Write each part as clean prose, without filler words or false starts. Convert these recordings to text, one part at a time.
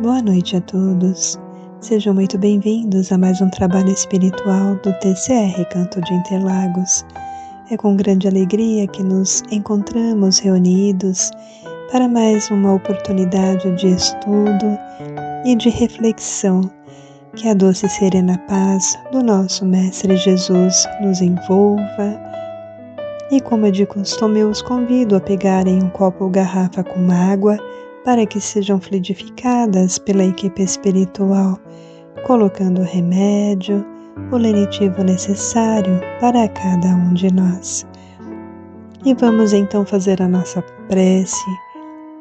Boa noite a todos. Sejam muito bem-vindos a mais um trabalho espiritual do TCR Canto de Interlagos. É com grande alegria que nos encontramos reunidos para mais uma oportunidade de estudo e de reflexão. Que a doce e serena paz do nosso Mestre Jesus nos envolva. E como é de costume, eu os convido a pegarem um copo ou garrafa com água para que sejam fluidificadas pela equipe espiritual, colocando o remédio, o lenitivo necessário para cada um de nós. E vamos então fazer a nossa prece,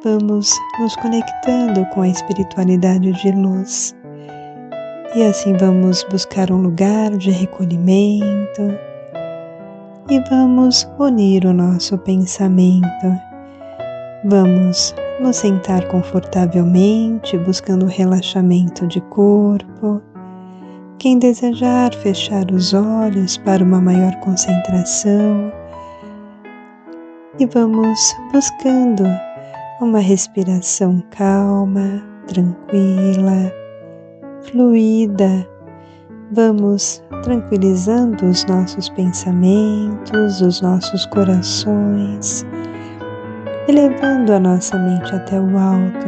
vamos nos conectando com a espiritualidade de luz. E assim vamos buscar um lugar de recolhimento e vamos unir o nosso pensamento. Vamos nos sentar confortavelmente, buscando relaxamento de corpo. Quem desejar fechar os olhos para uma maior concentração. E vamos buscando uma respiração calma, tranquila, fluida. Vamos tranquilizando os nossos pensamentos, os nossos corações, elevando a nossa mente até o alto,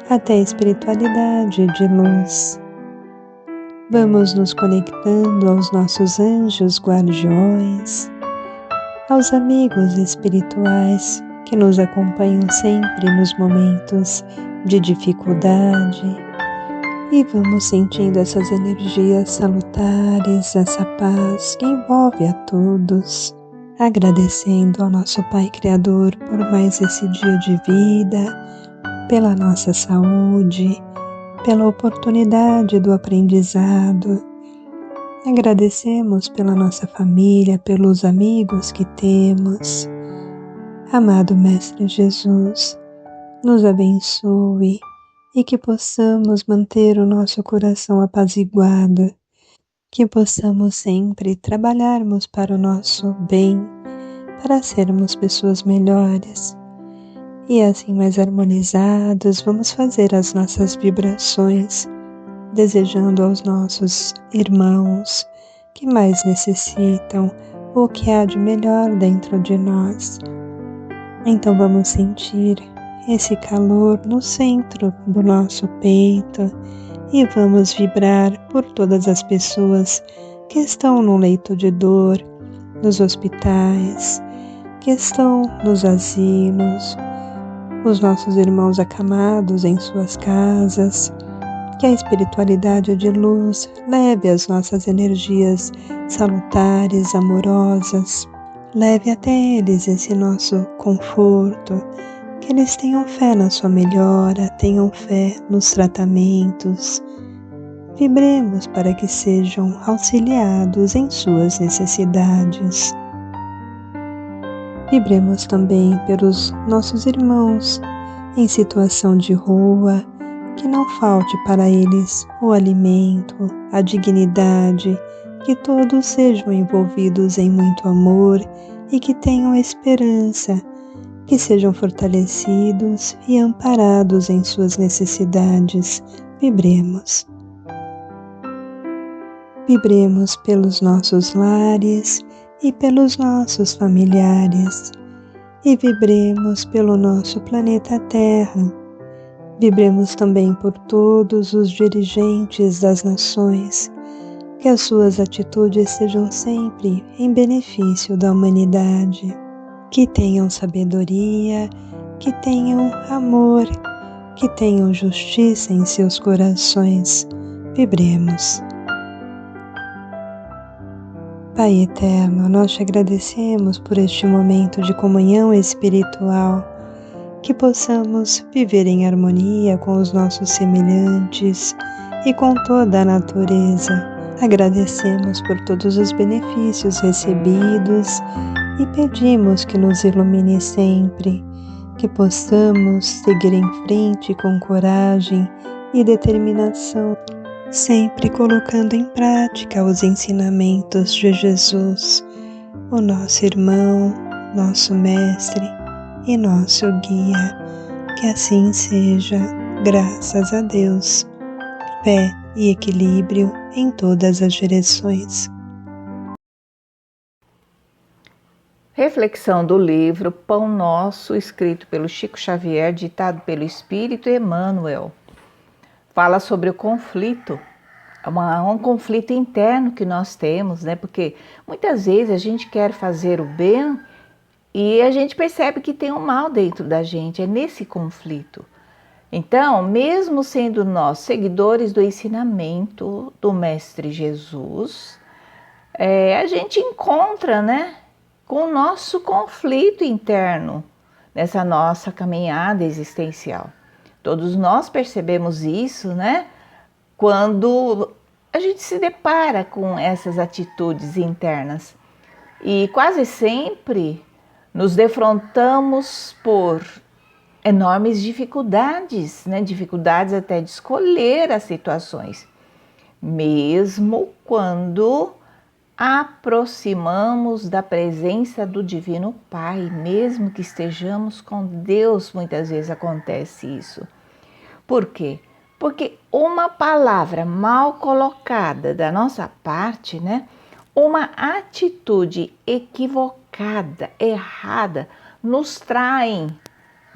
até a espiritualidade de luz. Vamos nos conectando aos nossos anjos guardiões, aos amigos espirituais que nos acompanham sempre nos momentos de dificuldade. E vamos sentindo essas energias salutares, essa paz que envolve a todos, agradecendo ao nosso Pai Criador por mais esse dia de vida, pela nossa saúde, pela oportunidade do aprendizado. Agradecemos pela nossa família, pelos amigos que temos. Amado Mestre Jesus, nos abençoe e que possamos manter o nosso coração apaziguado, que possamos sempre trabalharmos para o nosso bem, para sermos pessoas melhores. E assim mais harmonizados, vamos fazer as nossas vibrações, desejando aos nossos irmãos que mais necessitam o que há de melhor dentro de nós. Então vamos sentir esse calor no centro do nosso peito e vamos vibrar por todas as pessoas que estão no leito de dor, nos hospitais, que estão nos asilos, os nossos irmãos acamados em suas casas. Que a espiritualidade de luz leve as nossas energias salutares, amorosas, leve até eles esse nosso conforto, que eles tenham fé na sua melhora, tenham fé nos tratamentos. Vibremos para que sejam auxiliados em suas necessidades. Vibremos também pelos nossos irmãos em situação de rua, que não falte para eles o alimento, a dignidade, que todos sejam envolvidos em muito amor e que tenham esperança, que sejam fortalecidos e amparados em suas necessidades. Vibremos. Vibremos pelos nossos lares e pelos nossos familiares. E vibremos pelo nosso planeta Terra. Vibremos também por todos os dirigentes das nações, que as suas atitudes sejam sempre em benefício da humanidade, que tenham sabedoria, que tenham amor, que tenham justiça em seus corações. Vibremos. Pai eterno, nós te agradecemos por este momento de comunhão espiritual, que possamos viver em harmonia com os nossos semelhantes e com toda a natureza. Agradecemos por todos os benefícios recebidos e pedimos que nos ilumine sempre, que possamos seguir em frente com coragem e determinação, sempre colocando em prática os ensinamentos de Jesus, o nosso irmão, nosso mestre e nosso guia. Que assim seja. Graças a Deus. Fé e equilíbrio em todas as direções. Reflexão do livro Pão Nosso, escrito pelo Chico Xavier, ditado pelo Espírito Emmanuel. Fala sobre o conflito, um conflito interno que nós temos, né? Porque muitas vezes a gente quer fazer o bem e a gente percebe que tem um mal dentro da gente, é nesse conflito. Então, mesmo sendo nós seguidores do ensinamento do Mestre Jesus, a gente encontra, né, com o nosso conflito interno nessa nossa caminhada existencial. Todos nós percebemos isso, né, quando a gente se depara com essas atitudes internas. E quase sempre nos defrontamos por enormes dificuldades, né? Dificuldades até de escolher as situações, mesmo quando aproximamos da presença do Divino Pai, mesmo que estejamos com Deus, muitas vezes acontece isso. Por quê? Porque uma palavra mal colocada da nossa parte, né? Uma atitude equivocada, errada, nos traem,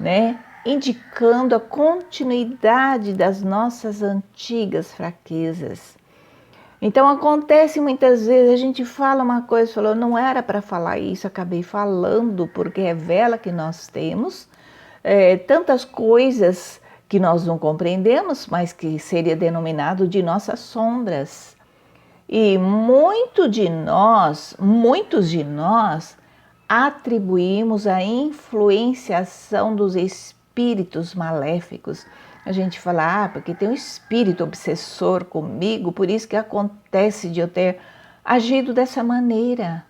né? Indicando a continuidade das nossas antigas fraquezas. Então acontece muitas vezes, a gente fala uma coisa, falou, não era para falar isso, acabei falando, porque revela que nós temos tantas coisas que nós não compreendemos, mas que seria denominado de nossas sombras. E muitos de nós atribuímos a influenciação dos espíritos maléficos. A gente fala, porque tem um espírito obsessor comigo, por isso que acontece de eu ter agido dessa maneira.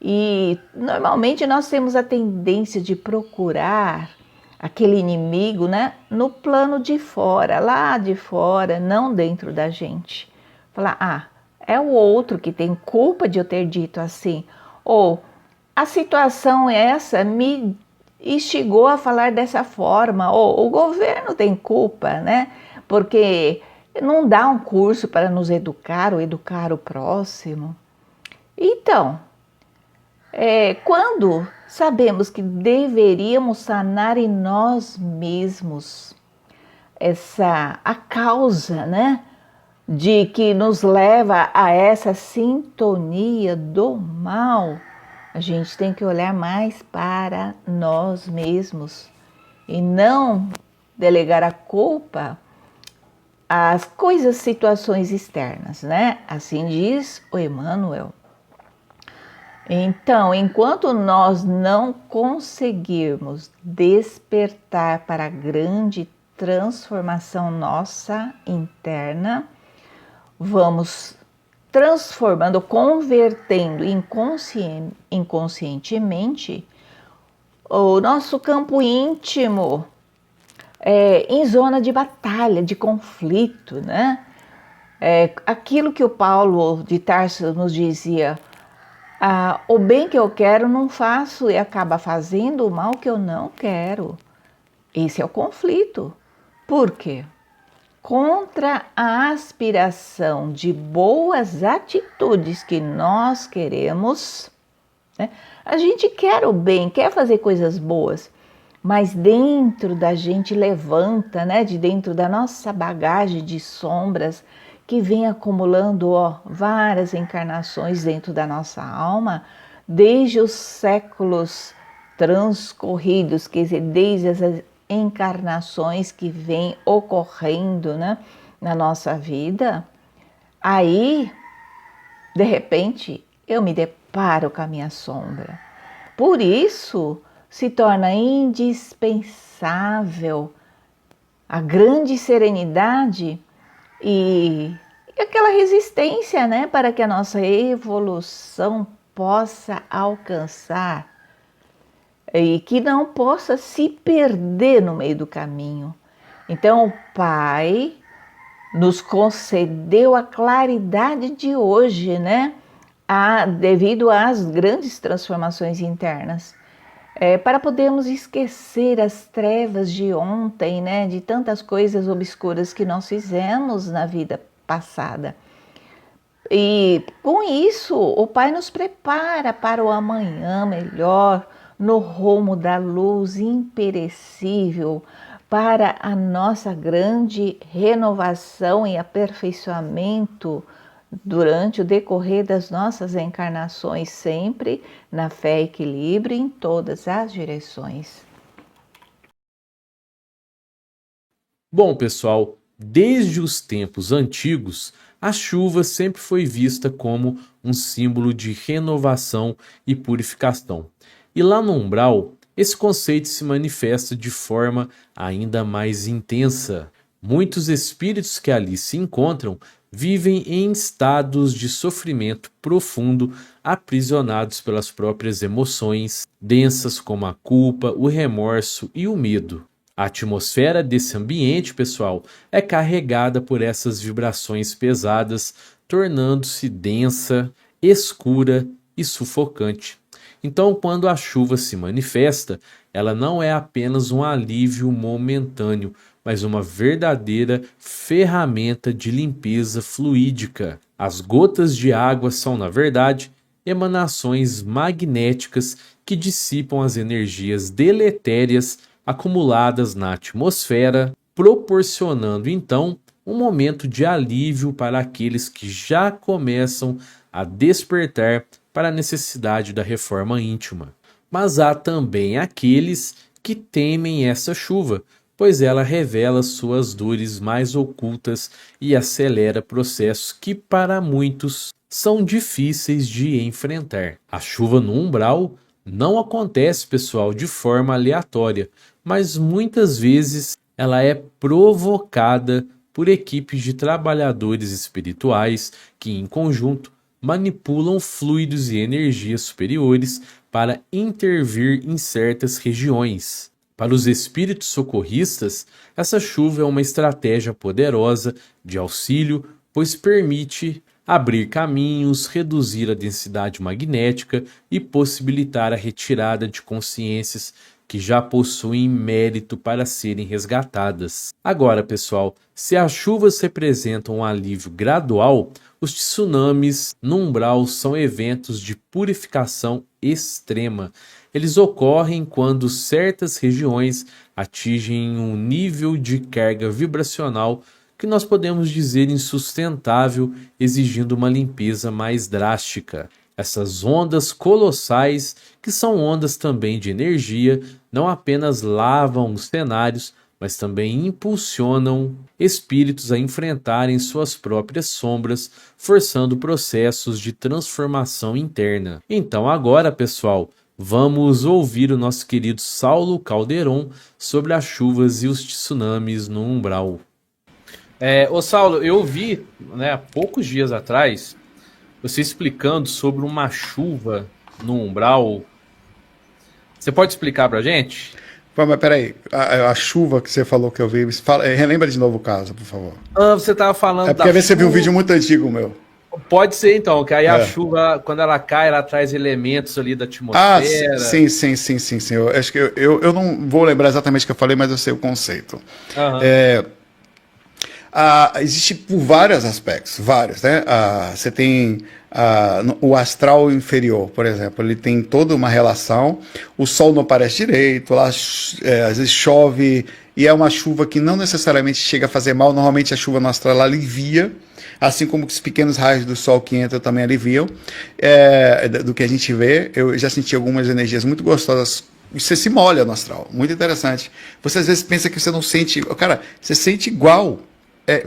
E normalmente nós temos a tendência de procurar aquele inimigo, né, no plano de fora, lá de fora, não dentro da gente. Falar, é o outro que tem culpa de eu ter dito assim, ou a situação essa me instigou a falar dessa forma, ou o governo tem culpa, né? Porque não dá um curso para nos educar ou educar o próximo. Então, quando sabemos que deveríamos sanar em nós mesmos a causa, né? De que nos leva a essa sintonia do mal, a gente tem que olhar mais para nós mesmos e não delegar a culpa às coisas, situações externas, né? Assim diz o Emmanuel. Então, enquanto nós não conseguirmos despertar para a grande transformação nossa interna, vamos transformando, convertendo inconscientemente o nosso campo íntimo em zona de batalha, de conflito, né? Aquilo que o Paulo de Tarso nos dizia, o bem que eu quero não faço e acaba fazendo o mal que eu não quero. Esse é o conflito. Por quê? Contra a aspiração de boas atitudes que nós queremos, né? A gente quer o bem, quer fazer coisas boas, mas dentro da gente levanta, né? De dentro da nossa bagagem de sombras que vem acumulando várias encarnações dentro da nossa alma, desde os séculos transcorridos, quer dizer, desde as encarnações que vêm ocorrendo, né, na nossa vida. Aí, de repente, eu me deparo com a minha sombra. Por isso, se torna indispensável a grande serenidade e aquela resistência, né, para que a nossa evolução possa alcançar e que não possa se perder no meio do caminho. Então, o Pai nos concedeu a claridade de hoje, né? Devido às grandes transformações internas. para podermos esquecer as trevas de ontem, né, de tantas coisas obscuras que nós fizemos na vida passada. E com isso, o Pai nos prepara para o amanhã melhor, no rumo da luz imperecível, para a nossa grande renovação e aperfeiçoamento durante o decorrer das nossas encarnações, sempre na fé e equilíbrio em todas as direções. Bom, pessoal, desde os tempos antigos, a chuva sempre foi vista como um símbolo de renovação e purificação. E lá no umbral, esse conceito se manifesta de forma ainda mais intensa. Muitos espíritos que ali se encontram vivem em estados de sofrimento profundo, aprisionados pelas próprias emoções, densas como a culpa, o remorso e o medo. A atmosfera desse ambiente, pessoal, é carregada por essas vibrações pesadas, tornando-se densa, escura e sufocante. Então, quando a chuva se manifesta, ela não é apenas um alívio momentâneo, mas uma verdadeira ferramenta de limpeza fluídica. As gotas de água são, na verdade, emanações magnéticas que dissipam as energias deletérias acumuladas na atmosfera, proporcionando então um momento de alívio para aqueles que já começam a despertar para a necessidade da reforma íntima. Mas há também aqueles que temem essa chuva, pois ela revela suas dores mais ocultas e acelera processos que para muitos são difíceis de enfrentar. A chuva no umbral não acontece, pessoal, de forma aleatória, mas muitas vezes ela é provocada por equipes de trabalhadores espirituais que, em conjunto, manipulam fluidos e energias superiores para intervir em certas regiões. Para os espíritos socorristas, essa chuva é uma estratégia poderosa de auxílio, pois permite abrir caminhos, reduzir a densidade magnética e possibilitar a retirada de consciências que já possuem mérito para serem resgatadas. Agora, pessoal, se as chuvas representam um alívio gradual, os tsunamis no umbral são eventos de purificação extrema. Eles ocorrem quando certas regiões atingem um nível de carga vibracional que nós podemos dizer insustentável, exigindo uma limpeza mais drástica. Essas ondas colossais, que são ondas também de energia, não apenas lavam os cenários, mas também impulsionam espíritos a enfrentarem suas próprias sombras, forçando processos de transformação interna. Então agora, pessoal, vamos ouvir o nosso querido Saulo Calderon sobre as chuvas e os tsunamis no umbral. Ô Saulo, eu vi, há poucos dias atrás, você explicando sobre uma chuva no umbral. Você pode explicar pra gente? Mas peraí, a chuva que você falou que eu vi, relembra de novo o caso, por favor. Você tava falando porque às vezes você viu um vídeo muito antigo meu. Pode ser então, que aí a chuva, quando ela cai, ela traz elementos ali da atmosfera. Sim. Eu acho que eu não vou lembrar exatamente o que eu falei, mas eu sei o conceito. Existe por vários aspectos, né? Você tem o astral inferior, por exemplo, ele tem toda uma relação, o sol não aparece direito, lá às vezes chove, e é uma chuva que não necessariamente chega a fazer mal, normalmente a chuva no astral alivia, assim como os pequenos raios do sol que entram também aliviam, do que a gente vê. Eu já senti algumas energias muito gostosas. Você se molha no astral, muito interessante. Você às vezes pensa que você não sente, cara, você sente igual.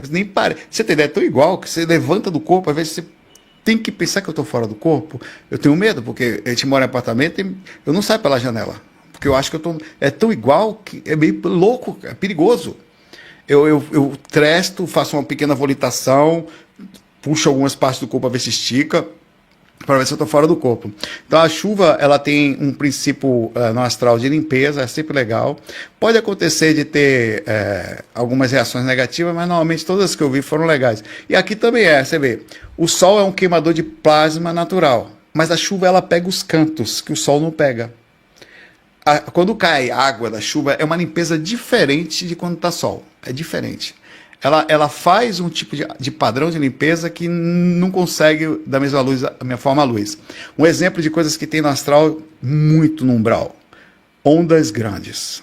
Nem pare. Você tem ideia, é tão igual que você levanta do corpo, às vezes você tem que pensar que eu estou fora do corpo. Eu tenho medo, porque a gente mora em apartamento e eu não saio pela janela. Porque eu acho que é tão igual que é meio louco, é perigoso. Eu tresto, faço uma pequena volitação, puxo algumas partes do corpo a ver se estica, para ver se eu estou fora do corpo. Então a chuva, ela tem um princípio no astral de limpeza, é sempre legal. Pode acontecer de ter algumas reações negativas, mas normalmente todas as que eu vi foram legais. E aqui também você vê, o sol é um queimador de plasma natural, mas a chuva ela pega os cantos que o sol não pega. quando cai água da chuva, é uma limpeza diferente de quando está sol. É diferente. Ela faz um tipo de padrão de limpeza que não consegue da mesma luz, a minha forma a luz. Um exemplo de coisas que tem no astral muito no umbral. Ondas grandes.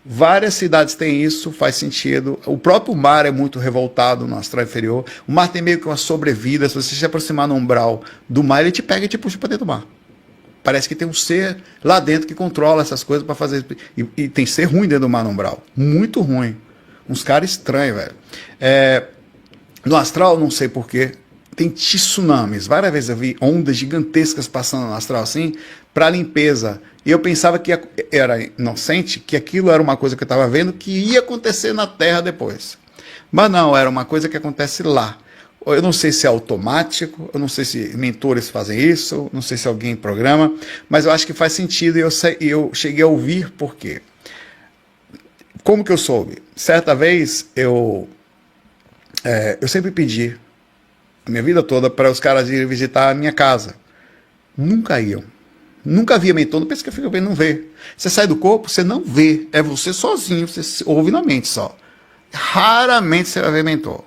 Várias cidades têm isso, faz sentido. O próprio mar é muito revoltado no astral inferior. O mar tem meio que uma sobrevida. Se você se aproximar no umbral do mar, ele te pega e te puxa para dentro do mar. Parece que tem um ser lá dentro que controla essas coisas para fazer. E tem ser ruim dentro do mar no umbral. Muito ruim. Uns caras estranhos, velho. No astral, não sei porquê, tem tsunamis. Várias vezes eu vi ondas gigantescas passando no astral assim, para limpeza. E eu pensava que era inocente, que aquilo era uma coisa que eu estava vendo que ia acontecer na Terra depois. Mas não, era uma coisa que acontece lá. Eu não sei se é automático, eu não sei se mentores fazem isso, não sei se alguém programa, mas eu acho que faz sentido e eu cheguei a ouvir por quê. Como que eu soube? Certa vez eu sempre pedi, a minha vida toda, para os caras irem visitar a minha casa. Nunca iam. Nunca via mentor, não pensa que fica vendo, não vê. Você sai do corpo, você não vê. É você sozinho, você ouve na mente só. Raramente você vai ver mentor.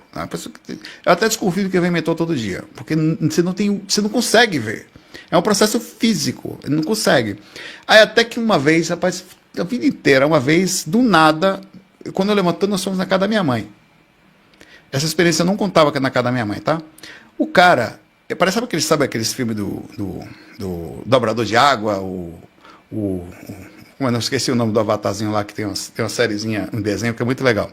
Eu até desconfio que vem mentor todo dia, porque você não consegue ver. É um processo físico, não consegue. Aí até que uma vez, rapaz, a vida inteira, uma vez, do nada, quando eu levantando, nós fomos na casa da minha mãe. Essa experiência eu não contava na casa da minha mãe, tá? O cara, sabe aqueles filmes do Dobrador de Água, como eu não esqueci o nome do avatarzinho lá, que tem uma sériezinha, um desenho que é muito legal.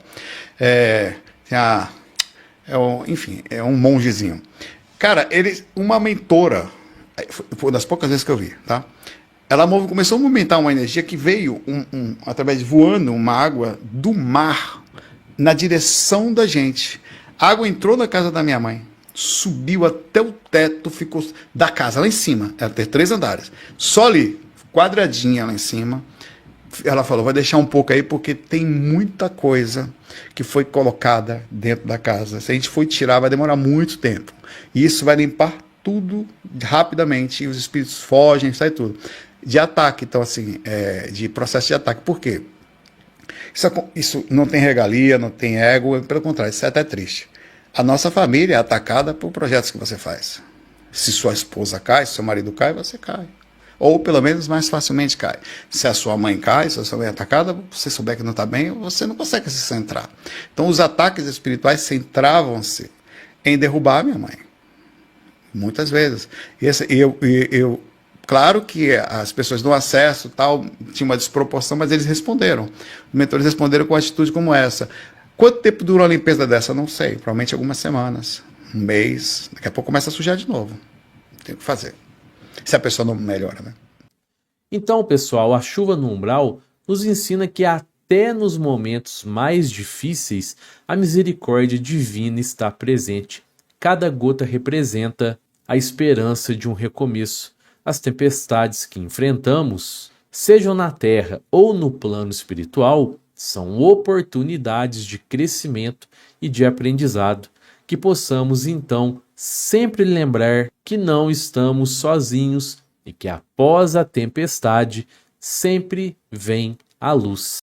Enfim, é um mongezinho. Cara, uma mentora, foi das poucas vezes que eu vi, tá? Ela começou a movimentar uma energia que veio, através de voando uma água do mar na direção da gente. A água entrou na casa da minha mãe, subiu até o teto, ficou da casa lá em cima. Ela tem 3 andares. Só ali, quadradinha lá em cima. Ela falou, vai deixar um pouco aí, porque tem muita coisa que foi colocada dentro da casa. Se a gente for tirar, vai demorar muito tempo. E isso vai limpar tudo rapidamente, e os espíritos fogem, sai tudo. De ataque, então assim, de processo de ataque. Por quê? Isso não tem regalia, não tem ego, pelo contrário, isso é até triste. A nossa família é atacada por projetos que você faz. Se sua esposa cai, se seu marido cai, você cai. Ou pelo menos mais facilmente cai. Se a sua mãe cai, se a sua mãe é atacada, você souber que não está bem, você não consegue se centrar. Então os ataques espirituais centravam-se em derrubar a minha mãe. Muitas vezes. Claro que as pessoas dão acesso, tal, tinha uma desproporção, mas eles responderam. Os mentores responderam com uma atitude como essa. Quanto tempo durou a limpeza dessa? Não sei. Provavelmente algumas semanas, um mês. Daqui a pouco começa a sujar de novo. Tem o que fazer. Se a pessoa não melhora, né? Então, pessoal, a chuva no umbral nos ensina que até nos momentos mais difíceis, a misericórdia divina está presente. Cada gota representa a esperança de um recomeço. As tempestades que enfrentamos, sejam na terra ou no plano espiritual, são oportunidades de crescimento e de aprendizado, que possamos então sempre lembrar que não estamos sozinhos e que após a tempestade sempre vem a luz.